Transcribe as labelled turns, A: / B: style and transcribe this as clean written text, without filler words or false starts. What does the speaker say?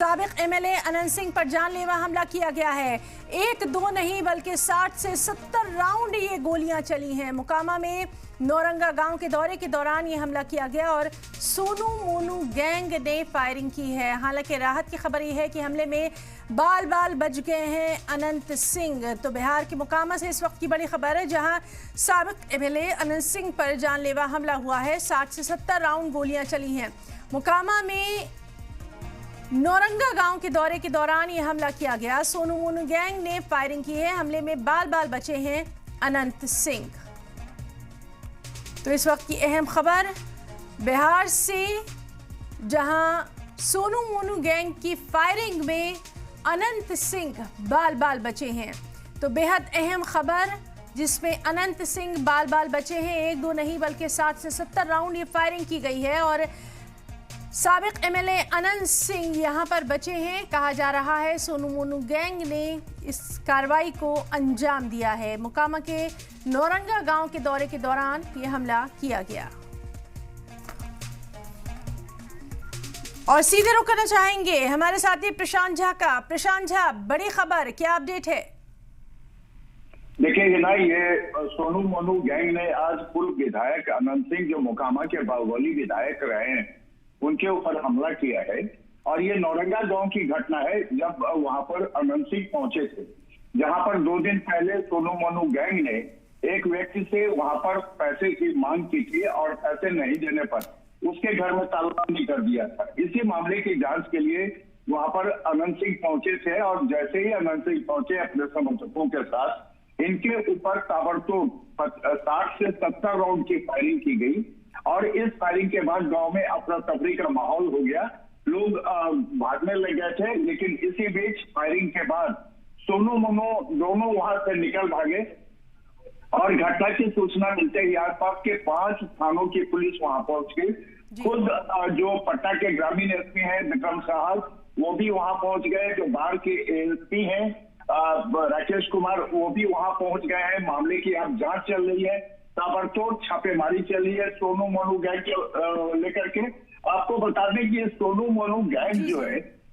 A: साबिक एमएलए अनंत सिंह पर जानलेवा हमला किया गया है। एक दो नहीं बल्कि 60 से 70 राउंड ये गोलियां चली हैं। मुकामा में नौरंगा गांव के दौरे के दौरान ये हमला किया गया और सोनू मोनू गैंग ने फायरिंग की है। हालांकि राहत की खबर यह है कि हमले में बाल बाल बच गए हैं अनंत सिंह। तो बिहार के मुकामा से इस वक्त की बड़ी खबर है, जहां साबिक एमएलए अनंत सिंह पर जानलेवा हमला हुआ है। 60 से 70 राउंड गोलियां चली हैं। मुकामा में नौरंगा गांव के दौरे के दौरान यह हमला किया गया। सोनू मोनू गैंग ने फायरिंग की है। हमले में बाल बाल बचे हैं अनंत सिंह। तो इस वक्त की अहम खबर बिहार से, जहां सोनू मोनू गैंग की फायरिंग में अनंत सिंह बाल बाल बचे हैं। तो बेहद अहम खबर जिसमें अनंत सिंह बाल बाल बचे हैं। एक दो नहीं बल्कि 60 से 70 राउंड ये फायरिंग की गई है और साबिक एमएलए अनंत सिंह यहां पर बचे हैं। कहा जा रहा है सोनू मोनू गैंग ने इस कार्रवाई को अंजाम दिया है। मुकामा के नौरंगा गांव के दौरे के दौरान यह हमला किया गया। और सीधे रुक करना चाहेंगे हमारे साथी प्रशांत झा का। प्रशांत झा, बड़ी खबर, क्या अपडेट है?
B: देखिए हिना, ये सोनू मोनू गैंग ने आज पूर्व विधायक अनंत सिंह, जो मुकामा के बाहुबली विधायक रहे हैं, उनके ऊपर हमला किया है। और ये नौरंगा गांव की घटना है, जब वहां पर अनंत सिंह पहुंचे थे, जहां पर 2 दिन पहले सोनू मोनू गैंग ने एक व्यक्ति से वहां पर पैसे की मांग की थी और पैसे नहीं देने पर उसके घर में तालाबंदी कर दिया था। इसी मामले की जांच के लिए वहां पर अनंत सिंह पहुंचे थे और जैसे ही अनंत सिंह पहुंचे अपने समर्थकों के साथ, इनके ऊपर ताबड़तोड़ 60 से 70 राउंड की फायरिंग की गई। और इस फायरिंग के बाद गांव में अफरा तफरी का माहौल हो गया। लोग भागने लग गए थे, लेकिन इसी बीच फायरिंग के बाद सोनू मोनू दोनों वहां से निकल भागे। और घटना की सूचना मिलते ही आसपास के 5 थानों की पुलिस वहां पहुंच गई। खुद जो पटना के ग्रामीण एसपी हैं विक्रम साहब, वो भी वहां पहुंच गए। जो बाढ़ के एसपी हैं राकेश कुमार, वो भी वहां पहुंच गए हैं। मामले की अब जांच चल रही है, ताबड़तोड़ छापेमारी चली है सोनू मोनू गैंग के लेकर के। आपको बता दें कि सोनू मोनू गैंग जो है